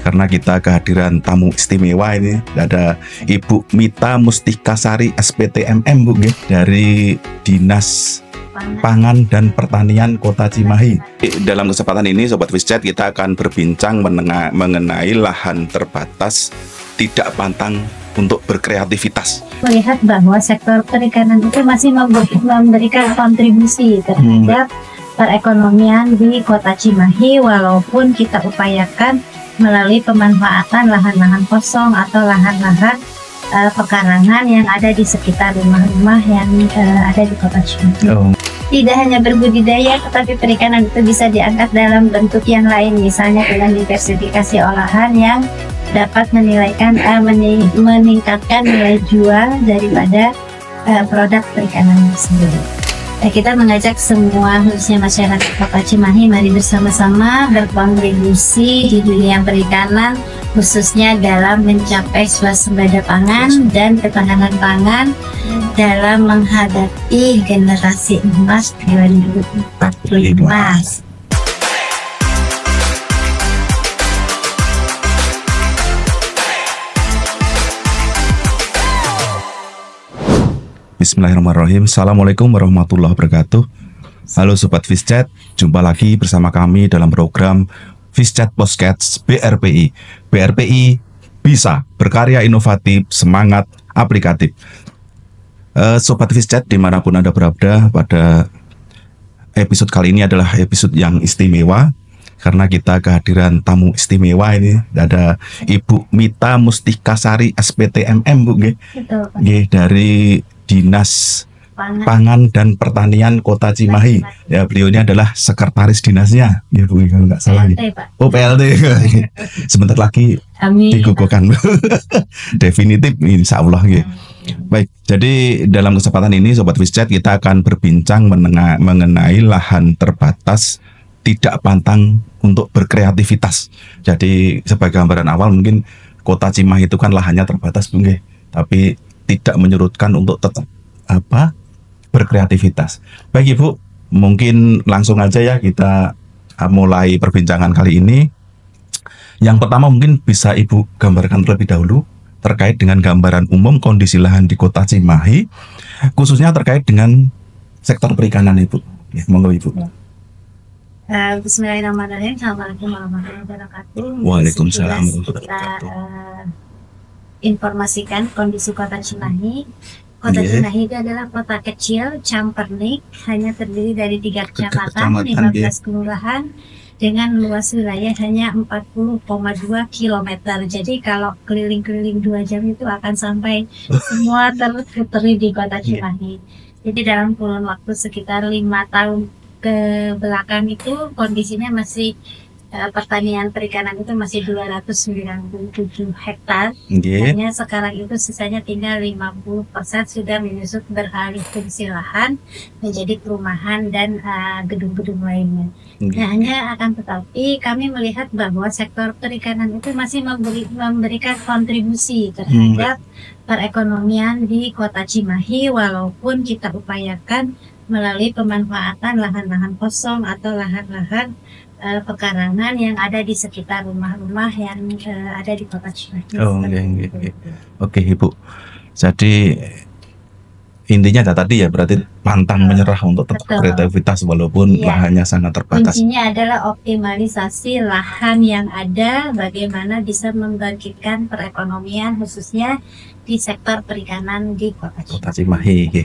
karena kita kehadiran tamu istimewa ini. Ada Ibu Mita Mustikasari SPTMM Bu dari Dinas Pangan dan Pertanian Kota Cimahi. Dalam kesempatan ini Sobat Fischat, kita akan berbincang mengenai lahan terbatas tidak pantang untuk berkreativitas. Melihat bahwa sektor perikanan itu masih memberikan kontribusi terhadap perekonomian di Kota Cimahi, walaupun kita upayakan melalui pemanfaatan lahan-lahan kosong atau lahan-lahan pekarangan yang ada di sekitar rumah-rumah yang ada di Kota Cimahi. Tidak hanya berbudidaya, tetapi perikanan itu bisa diangkat dalam bentuk yang lain, misalnya dengan diversifikasi olahan yang dapat meningkatkan nilai jual daripada produk perikanan sendiri. Kita mengajak semua, khususnya masyarakat Kota Cimahi, mari bersama-sama berkontribusi di dunia perikanan, khususnya dalam mencapai swasembada pangan dan ketahanan pangan dalam menghadapi generasi emas 2045. Bismillahirrahmanirrahim. Assalamualaikum warahmatullahi wabarakatuh. Halo Sobat Fischat, jumpa lagi bersama kami dalam program Fischat Podcast BRPI. BRPI bisa berkarya inovatif, semangat aplikatif. Sobat Fischat dimanapun Anda berada, pada episode kali ini adalah episode yang istimewa karena kita kehadiran tamu istimewa ini. Ada Ibu Mita Mustikasari SPTMM Bu dari Dinas Pangan dan Pertanian Kota Cimahi. Ya, beliau ini adalah sekretaris dinasnya, ya Bu, kalau nggak salah. Oh, PLT. Sebentar lagi dikukuhkan. Definitif insya Allah. Baik, jadi dalam kesempatan ini Sobat Fischat, kita akan berbincang mengenai lahan terbatas tidak pantang untuk berkreativitas. Jadi sebagai gambaran awal, mungkin Kota Cimahi itu kan lahannya terbatas Bu, tapi tidak menyurutkan untuk tetap berkreativitas. Baik Ibu, mungkin langsung aja ya kita mulai perbincangan kali ini. Yang pertama mungkin bisa Ibu gambarkan terlebih dahulu terkait dengan gambaran umum kondisi lahan di Kota Cimahi, khususnya terkait dengan sektor perikanan Ibu. Ya, monggo Ibu. Bismillahirrahmanirrahim. Assalamualaikum warahmatullahi wabarakatuh. Waalaikumsalam warahmatullahi wabarakatuh. Informasikan kondisi Kota Cimahi. Kota Cimahi itu adalah kota kecil, campernik, hanya terdiri dari 3 kecamatan, 15 kelurahan, dengan luas wilayah hanya 40,2 km. Jadi kalau keliling-keliling 2 jam itu akan sampai semua terputeri di Kota Cimahi. Jadi dalam kurun waktu sekitar 5 tahun ke belakang itu kondisinya masih pertanian perikanan itu masih 297 hektar. Hanya sekarang itu sisanya tinggal 50% sudah menyusut beralih fungsi lahan menjadi perumahan dan gedung-gedung lainnya. Nah, hanya akan tetapi kami melihat bahwa sektor perikanan itu masih memberikan kontribusi terhadap perekonomian di Kota Cimahi, walaupun kita upayakan melalui pemanfaatan lahan-lahan kosong atau lahan-lahan pekarangan yang ada di sekitar rumah-rumah yang ada di Kota Cimahi. Oke Ibu. Jadi intinya tadi ya, berarti pantang menyerah untuk tetap kreativitas walaupun lahannya sangat terbatas. Kuncinya adalah optimalisasi lahan yang ada, bagaimana bisa membangkitkan perekonomian khususnya di sektor perikanan di Kota Cimahi.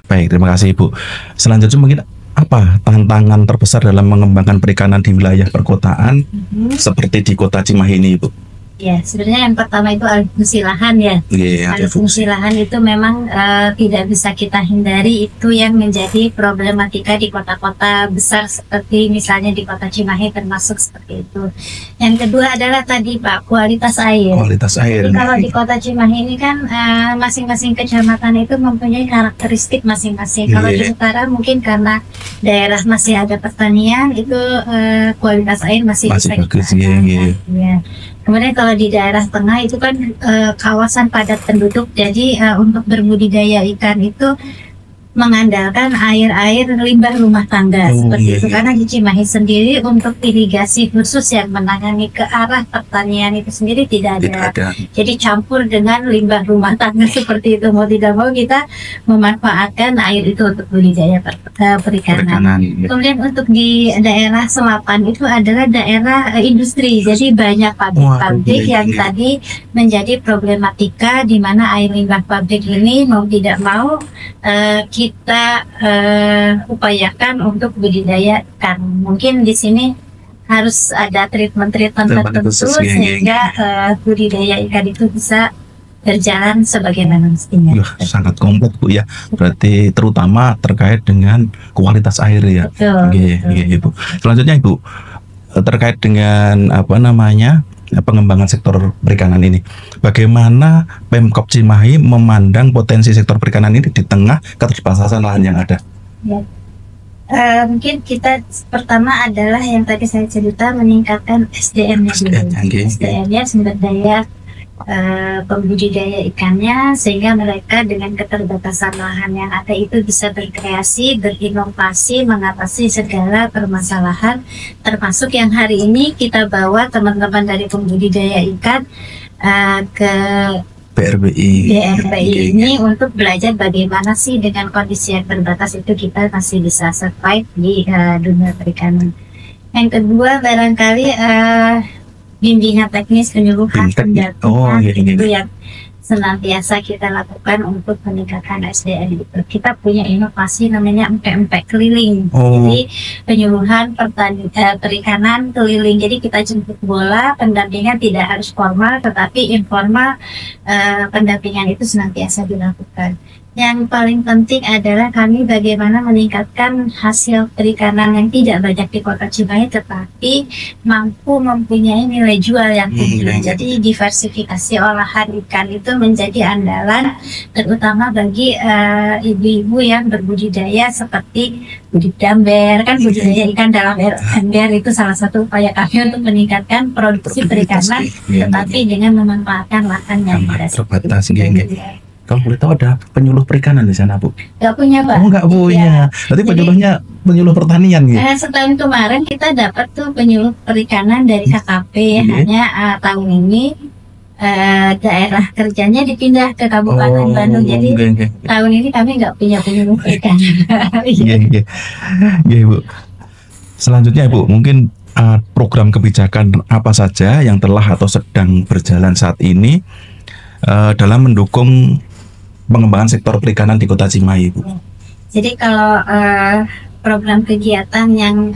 Baik, terima kasih Ibu. Selanjutnya mungkin apa tantangan terbesar dalam mengembangkan perikanan di wilayah perkotaan seperti di Kota Cimahi ini Ibu? Ya, sebenarnya yang pertama itu alih fungsi lahan ya. Alih fungsi lahan itu memang tidak bisa kita hindari, itu yang menjadi problematika di kota-kota besar seperti misalnya di Kota Cimahi termasuk seperti itu. Yang kedua adalah tadi Pak, kualitas air. Kualitas air. Jadi kalau di Kota Cimahi ini kan masing-masing kecamatan itu mempunyai karakteristik masing-masing. Kalau di utara mungkin karena daerah masih ada pertanian, itu kualitas air masih bagus. Ya. Kemudian kalau di daerah tengah itu kan kawasan padat penduduk, jadi untuk berbudidaya ikan itu mengandalkan air limbah rumah tangga seperti itu. Karena di Cimahi sendiri untuk irigasi khusus yang menangani ke arah pertanian itu sendiri tidak ada. Jadi campur dengan limbah rumah tangga seperti itu. Mau tidak mau kita memanfaatkan air itu untuk budidaya perikanan. Kemudian untuk di daerah selatan itu adalah daerah industri. Jadi banyak pabrik-pabrik yang tadi menjadi problematika di mana air limbah pabrik ini mau tidak mau kita upayakan untuk budidaya ikan. Mungkin di sini harus ada treatment tertentu sehingga budidaya ikan itu bisa berjalan sebagaimana mestinya. Sangat kompleks Bu ya. Berarti terutama terkait dengan kualitas air ya. Betul. Selanjutnya Ibu, terkait dengan pengembangan sektor perikanan ini, bagaimana Pemkab Cimahi memandang potensi sektor perikanan ini di tengah keterbatasan lahan yang ada? Ya. Mungkin kita pertama adalah yang tadi saya cerita, meningkatkan SDM-nya dulu. SDM-nya, sumber daya pembudidaya ikannya, sehingga mereka dengan keterbatasan lahan yang ada itu bisa berkreasi, berinovasi, mengatasi segala permasalahan, termasuk yang hari ini kita bawa teman-teman dari pembudidaya ikan ke BRPI ini untuk belajar bagaimana sih dengan kondisi yang terbatas itu kita masih bisa survive di dunia perikanan. Yang kedua barangkali bimbingan teknis, penyuluhan, pendampingan itu yang senantiasa kita lakukan untuk meningkatkan SDM itu. Kita punya inovasi namanya empek-empek keliling. Jadi penyuluhan perikanan keliling. Jadi kita jemput bola, pendampingan tidak harus formal, tetapi informal pendampingan itu senantiasa dilakukan. Yang paling penting adalah kami bagaimana meningkatkan hasil perikanan yang tidak banyak di Kota Cimahi, tetapi mampu mempunyai nilai jual yang tinggi. Jadi diversifikasi olahan ikan itu menjadi andalan, terutama bagi ibu-ibu yang berbudidaya seperti budidaya ember. Kan budidaya ikan dalam ember itu salah satu upaya kami untuk meningkatkan produksi perikanan, tetapi dengan memanfaatkan lahan yang terbatas. Kalau boleh tahu, ada penyuluh perikanan di sana Bu? Nggak punya Pak. Oh nggak punya. Berarti penyuluhnya penyuluh pertanian gitu? Setahun kemarin kita dapat tuh penyuluh perikanan dari KKP. Hanya tahun ini daerah kerjanya dipindah ke Kabupaten Bandung. Jadi tahun ini kami nggak punya penyuluh perikanan. Bu. Selanjutnya Bu, mungkin program kebijakan apa saja yang telah atau sedang berjalan saat ini dalam mendukung pengembangan sektor perikanan di Kota Cimahi, Bu? Jadi kalau program kegiatan yang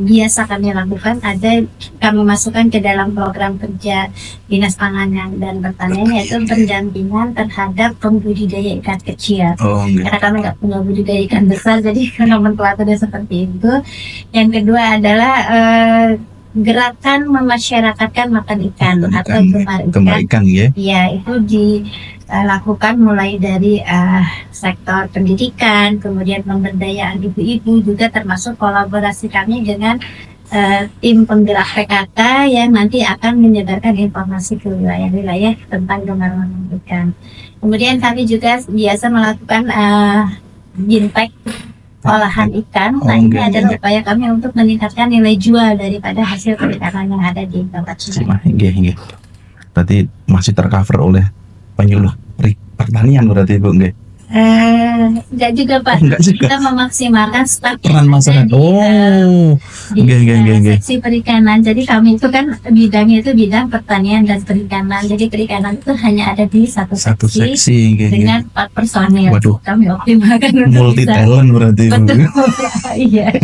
biasa kami lakukan, ada kami masukkan ke dalam program kerja Dinas Pangan dan Pertanian, yaitu pendampingan terhadap pembudidaya ikan kecil. Karena kami nggak punya budidaya ikan besar, jadi nomenklaturnya seperti itu. Yang kedua adalah gerakan memasyarakatkan makan ikan atau gemar ikan. Ya, itu dilakukan mulai dari sektor pendidikan, kemudian pemberdayaan ibu-ibu, juga termasuk kolaborasi kami dengan tim penggerak PKK yang nanti akan menyebarkan informasi ke wilayah-wilayah tentang gemar makan ikan. Kemudian kami juga biasa melakukan bintek olahan ikan. Nah, ini adalah upaya kami untuk meningkatkan nilai jual daripada hasil perikanan yang ada di Kota Cimahi. Berarti masih tercover oleh penyuluh pertanian berarti Bu? Enggak juga Pak. Kita memaksimalkan staf peran masyarakat. Seksi perikanan. Jadi kami itu kan bidangnya itu bidang pertanian dan perikanan. Jadi perikanan itu hanya ada di satu seksi dengan 4 personil. Waduh. Kami optimalkan multi talent berarti. Betul. Iya.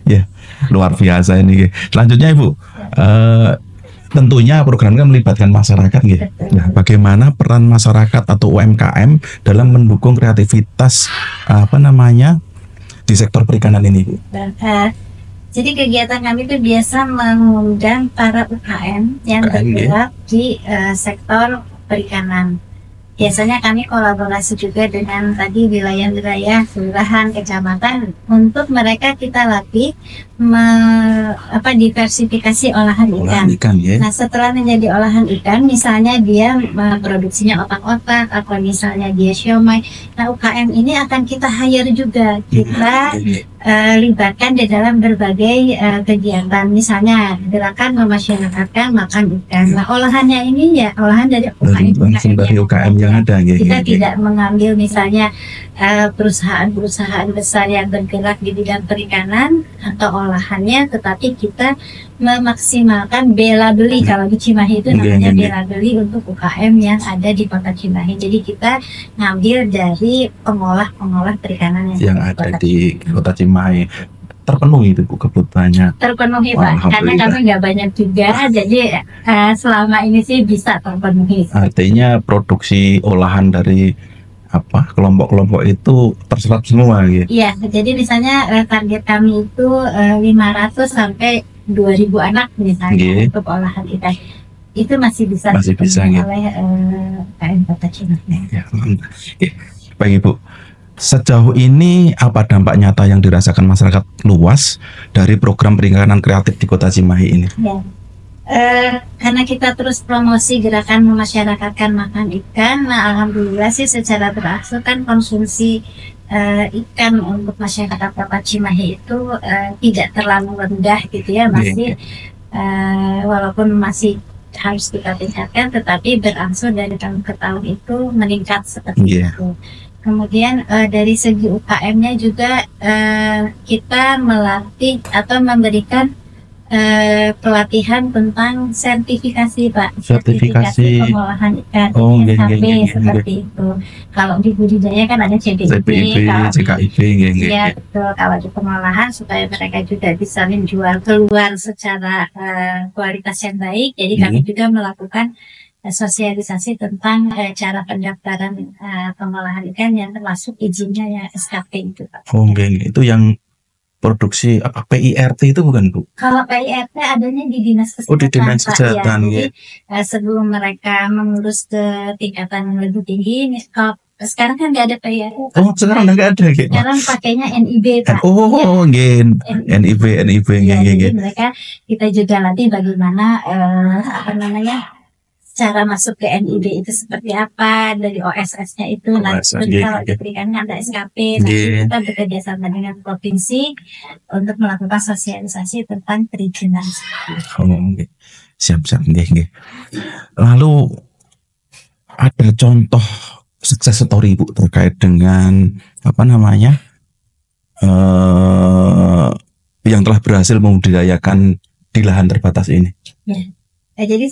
Ya, luar biasa ini. Selanjutnya Ibu, tentunya program kan melibatkan masyarakat gitu. Nah, bagaimana peran masyarakat atau UMKM dalam mendukung kreativitas di sektor perikanan ini, Bu? Jadi kegiatan kami itu biasa mengundang para UKM yang bergerak di sektor perikanan. Biasanya kami kolaborasi juga dengan tadi wilayah-wilayah kelurahan, kecamatan, untuk mereka kita latih diversifikasi olahan ikan. Ya. Nah, setelah menjadi olahan ikan, misalnya dia produksinya otak-otak atau misalnya dia siomay. Nah, UKM ini akan kita hire juga, kita libatkan di dalam berbagai kegiatan, misalnya gerakan memasyarakatkan makan ikan. Nah, olahannya ini ya olahan dari UKM yang ada. Kita tidak mengambil misalnya perusahaan-perusahaan besar yang bergerak di bidang perikanan atau olahannya, tetapi kita memaksimalkan bela beli. Kalau di Cimahi itu namanya bela beli untuk UKM yang ada di Kota Cimahi. Jadi kita ngambil dari pengolah perikanan yang ada di Kota Cimahi. Terpenuhi itu Bu kebutuhannya? Terpenuhi Pak, karena kami nggak banyak juga, jadi selama ini sih bisa terpenuhi. Artinya produksi olahan dari kelompok-kelompok itu terserap semua gitu? Iya, jadi misalnya target kami itu 500 sampai 2.000 anak misalnya untuk olahan ikan. Itu masih bisa oleh UKM Kota Cimahi. Ya, baik Ibu. Sejauh ini apa dampak nyata yang dirasakan masyarakat luas dari program perikanan kreatif di Kota Cimahi ini? Ya. Karena kita terus promosi gerakan memasyarakatkan makan ikan, nah alhamdulillah sih secara berangsur kan konsumsi ikan untuk masyarakat Kota Cimahi itu tidak terlalu rendah gitu ya, masih walaupun masih harus kita tingkatkan, tetapi berangsur dari tahun ke tahun itu meningkat seperti itu. Kemudian dari segi UKM-nya juga kita melatih atau memberikan pelatihan tentang sertifikasi Pak, sertifikasi pengolahan ikan SKP seperti itu. Kalau di budidaya kan ada CDIP, CKIP, ya betul. Kalau di pengolahan supaya mereka juga bisa menjual keluar secara kualitas yang baik, jadi kami juga melakukan sosialisasi tentang cara pendaftaran pengolahan ikan yang termasuk izinnya ya SKP itu Pak. Itu yang produksi PIRT itu bukan Bu? Kalau PIRT adanya di Dinas Kesehatan. Di Dinas Kesehatan ya. Jadi sebelum mereka mengurus ke tingkatan yang lebih tinggi, kalau sekarang kan nggak ada PIRT. Sekarang nggak ada gitu. Sekarang pakainya NIB Pak. NIB. Jadi mereka kita juga latih bagaimana cara masuk ke NIB itu seperti apa, dari OSS-nya itu. Nanti kalau diberikan ada SKP, nanti kita bekerja sama dengan provinsi untuk melakukan sosialisasi tentang perizinan. Siap. Lalu ada contoh sukses story Bu terkait dengan yang telah berhasil membudidayakan di lahan terbatas ini? Jadi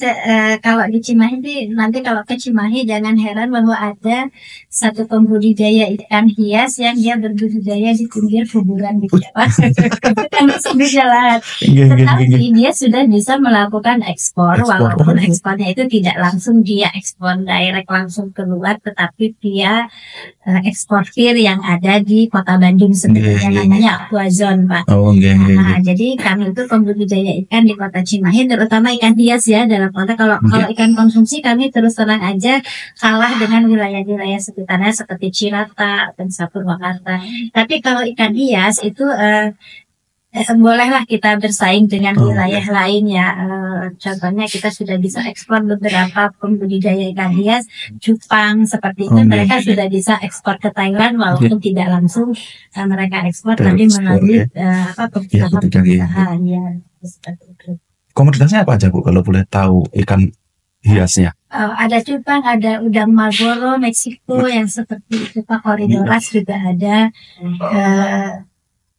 kalau di Cimahi nanti kalau ke Cimahi jangan heran bahwa ada satu pembudidaya ikan hias yang dia berbudidaya di pinggir kuburan di Jawa. Kan di jalan. Tetapi dia sudah bisa melakukan ekspor walaupun ekspornya itu tidak langsung dia ekspor direct langsung keluar, tetapi dia eksportir yang ada di Kota Bandung sebenarnya namanya Aquazone Pak. Jadi kami itu pembudidaya ikan di Kota Cimahi, terutama ikan hias ya, dalam konteks kalau ikan konsumsi kami terus terang aja kalah dengan wilayah-wilayah sekitarnya seperti Cirata dan Purwakarta. Tapi kalau ikan hias itu bolehlah kita bersaing dengan wilayah lain ya. Contohnya kita sudah bisa ekspor beberapa pembudidaya ikan hias Jepang seperti itu, mereka sudah bisa ekspor ke Thailand walaupun tidak langsung mereka ekspor, tapi melalui perusahaan ya seperti itu. Komoditasnya apa aja Bu kalau boleh tahu ikan hiasnya? Ada cupang, ada udang Marlboro, Meksiko yang seperti itu Pak, Koridoras juga ada.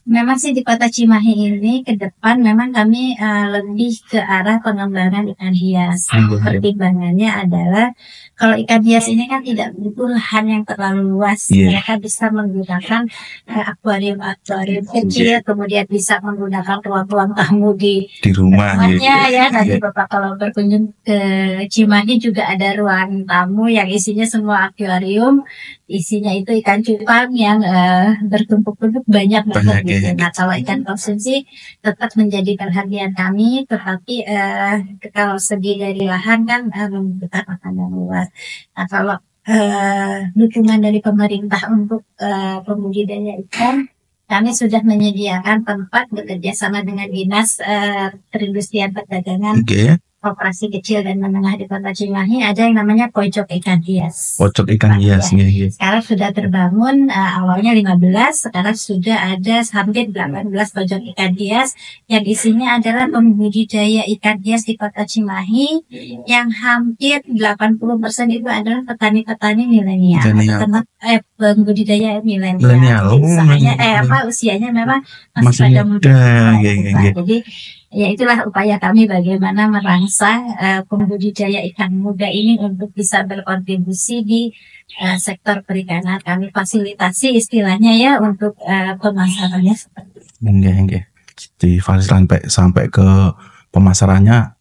Memang sih di Kota Cimahi ini ke depan memang kami lebih ke arah pengembangan ikan hias. Pertimbangannya adalah kalau ikan hias ini kan tidak butuh lahan yang terlalu luas. Mereka bisa menggunakan akuarium kecil, kemudian bisa menggunakan ruang-ruang tamu di rumahnya ya. Nanti Bapak kalau berkunjung ke Cimahi juga ada ruang tamu yang isinya semua akuarium, isinya itu ikan cupang yang bertumpuk-tumpuk banyak banget. Nah, kalau ikan konsumsi tetap menjadi perhatian kami, tetapi kalau segi dari lahan kan membutuhkan lahan yang luas. Nah, kalau dukungan dari pemerintah untuk pembudidaya ikan kami sudah menyediakan tempat bekerja sama dengan Dinas Perindustrian Perdagangan Koperasi Kecil dan Menengah di Kota Cimahi. Ada yang namanya pojok ikan hias. Pojok ikan hias. Ya. Sekarang sudah terbangun, awalnya 15, sekarang sudah ada hampir 18 pojok ikan hias yang isinya adalah pembudidaya ikan hias di Kota Cimahi, yang hampir 80% itu adalah petani-petani milenial. Pembudidaya milenial. Usianya memang masih pada muda. Jadi ya itulah upaya kami bagaimana merangsang pembudidaya ikan muda ini untuk bisa berkontribusi di sektor perikanan. Kami fasilitasi istilahnya ya untuk pemasarannya seperti itu. Difasilitasi sampai ke pemasarannya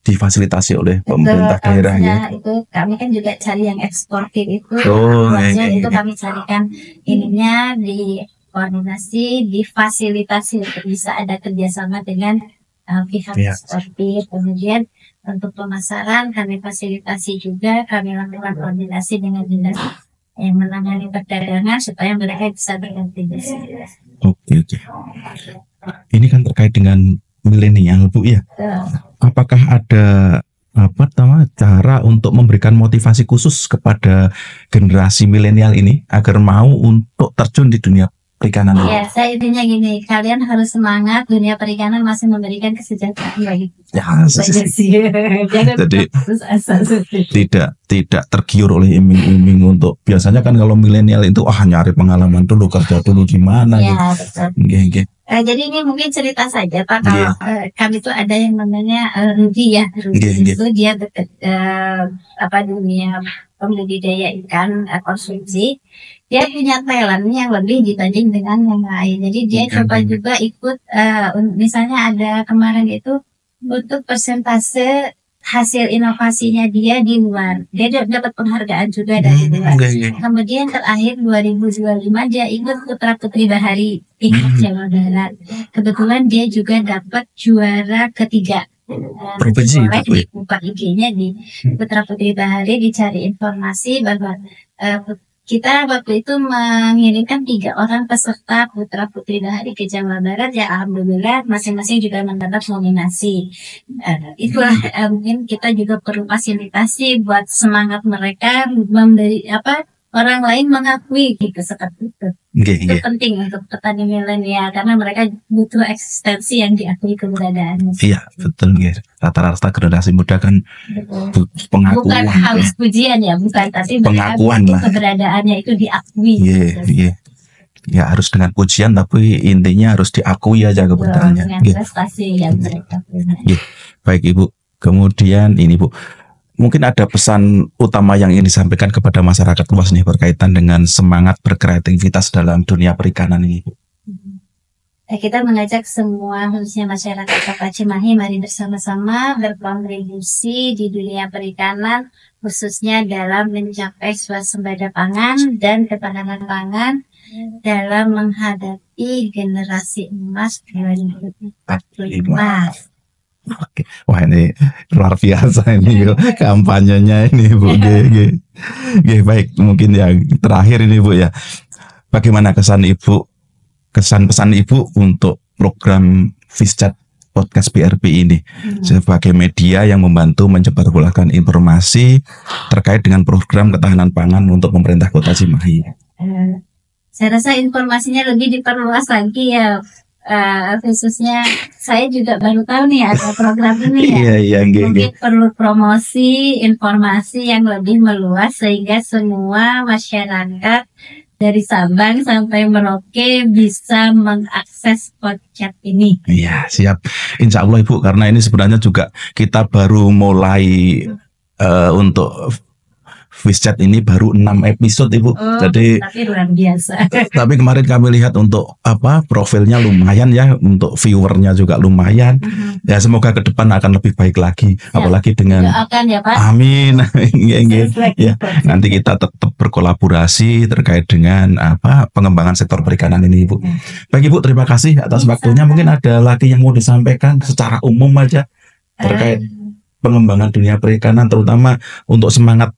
difasilitasi oleh pemerintah daerah ya. Itu kami kan juga cari yang eksportir itu. Itu kami carikan ininya di koordinasi, difasilitasi untuk bisa ada kerjasama dengan pihak eksportir. Kemudian untuk pemasaran kami fasilitasi juga, kami lakukan koordinasi dengan dinas yang menangani perdagangan supaya mereka bisa berkontribusi. Oke. Ini kan terkait dengan milenial, Bu ya. Apakah ada cara untuk memberikan motivasi khusus kepada generasi milenial ini agar mau untuk terjun di dunia perikanan? Ya, saya intinya gini, kalian harus semangat, dunia perikanan masih memberikan kesejahteraan bagi kita. Jadi tidak tergiur oleh iming-iming untuk, biasanya kan kalau milenial itu nyari pengalaman dulu, kerja dulu gimana gitu. Jadi ini mungkin cerita saja Pak, kalau kami itu ada yang namanya Rudy ya. Rudy itu dia dunia pembudidaya ikan konsumsi. Dia punya talent yang lebih dibanding dengan yang lain. Jadi dia coba juga ikut, misalnya ada kemarin itu untuk persentase hasil inovasinya dia di luar. Dia dapat penghargaan juga dari luar. Kemudian terakhir 2025 dia ikut Putra Putri Bahari tingkat Jawa Barat. Kebetulan dia juga dapat juara ketiga. Provinsi Buka IG-nya di Putra Putri Bahari, dicari informasi bahwa kita waktu itu mengirimkan 3 orang peserta Putra Putri Bahari ke Jawa Barat, ya alhamdulillah masing-masing juga mendapat nominasi. Itulah mungkin kita juga perlu fasilitasi buat semangat mereka memberi orang lain mengakui gitu seperti itu. Itu penting untuk petani milenial karena mereka butuh eksistensi yang diakui keberadaannya. Iya betul guys. Rata-rata generasi muda kan pengakuan. Bukan haus pujian ya, bukan, tapi pengakuan lah. Keberadaannya itu diakui. Iya. Ya harus dengan pujian tapi intinya harus diakui aja keberadaannya. Dengan prestasi yang mereka punya. Baik Ibu. Kemudian ini Bu, mungkin ada pesan utama yang ingin disampaikan kepada masyarakat luas nih berkaitan dengan semangat berkreativitas dalam dunia perikanan ini. Kita mengajak semua khususnya masyarakat Kota Cimahi, mari bersama-sama berkontribusi di dunia perikanan, khususnya dalam mencapai swasembada pangan dan ketahanan pangan dalam menghadapi generasi emas 2045. Oke. Wah ini luar biasa ini kampanyenya ini Bu. Baik, mungkin yang terakhir ini Bu ya. Bagaimana kesan pesan Ibu untuk program Fischat Podcast BRPI ini sebagai media yang membantu menyebarluaskan informasi terkait dengan program ketahanan pangan untuk pemerintah Kota Cimahi? Saya rasa informasinya lebih diperluas lagi ya. Khususnya saya juga baru tahu nih ada program ini ya. Mungkin perlu promosi informasi yang lebih meluas sehingga semua masyarakat dari Sabang sampai Merauke bisa mengakses podcast ini. Iya siap, insya Allah Ibu, karena ini sebenarnya juga kita baru mulai untuk Fischat ini baru 6 episode Ibu. Jadi tapi luar biasa. Tapi kemarin kami lihat untuk profilnya lumayan ya, untuk viewernya juga lumayan. Ya semoga ke depan akan lebih baik lagi, apalagi dengan ya, Pak. Amin. Ya, nanti kita tetap berkolaborasi terkait dengan pengembangan sektor perikanan ini Ibu. Baik Ibu, terima kasih atas waktunya. Mungkin ada lagi yang mau disampaikan secara umum aja terkait pengembangan dunia perikanan, terutama untuk semangat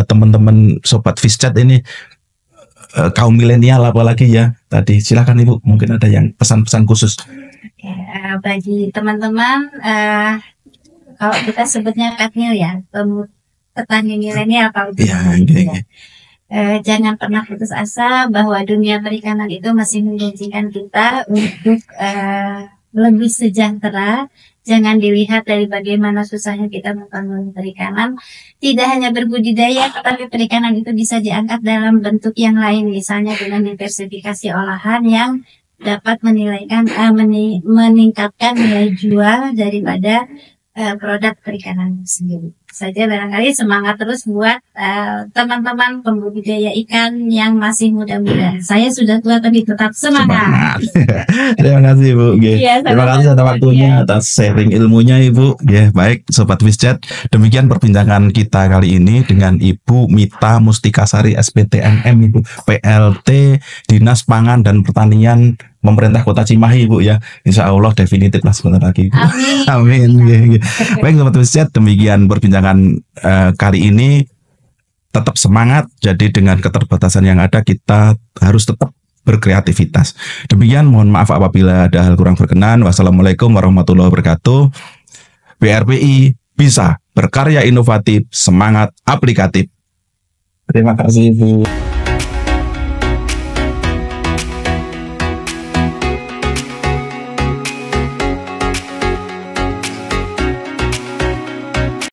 teman-teman Sobat Fischat ini kaum milenial apalagi ya tadi. Silakan Ibu, mungkin ada yang pesan-pesan khusus. Oke, bagi teman-teman, kalau kita sebutnya Katmil ya, petani milenial kalau jangan pernah putus asa bahwa dunia perikanan itu masih menjanjikan kita untuk lebih sejahtera. Jangan dilihat dari bagaimana susahnya kita membangun perikanan. Tidak hanya berbudidaya, tetapi perikanan itu bisa diangkat dalam bentuk yang lain, misalnya dengan diversifikasi olahan yang dapat meningkatkan nilai jual daripada produk perikanan sendiri. Saja barangkali semangat terus buat teman-teman pembudidaya ikan yang masih muda-muda. Saya sudah tua tapi tetap semangat. Terima kasih Ibu. Ya, terima kasih atas waktunya, atas sharing ilmunya Ibu. Ya, baik Sobat Fisjet, demikian perbincangan kita kali ini dengan Ibu Mita Mustikasari SPTMM Ibu, PLT Dinas Pangan dan Pertanian Pemerintah Kota Cimahi Ibu ya. Insya Allah definitif lah sebentar lagi. Amin. Amin. Baik Sobat Fisjet, demikian perbincangan kali ini. Tetap semangat. Jadi dengan keterbatasan yang ada kita harus tetap berkreativitas. Demikian, mohon maaf apabila ada hal kurang berkenan. Wassalamualaikum warahmatullahi wabarakatuh. BRPI bisa berkarya inovatif, semangat aplikatif. Terima kasih Ibu.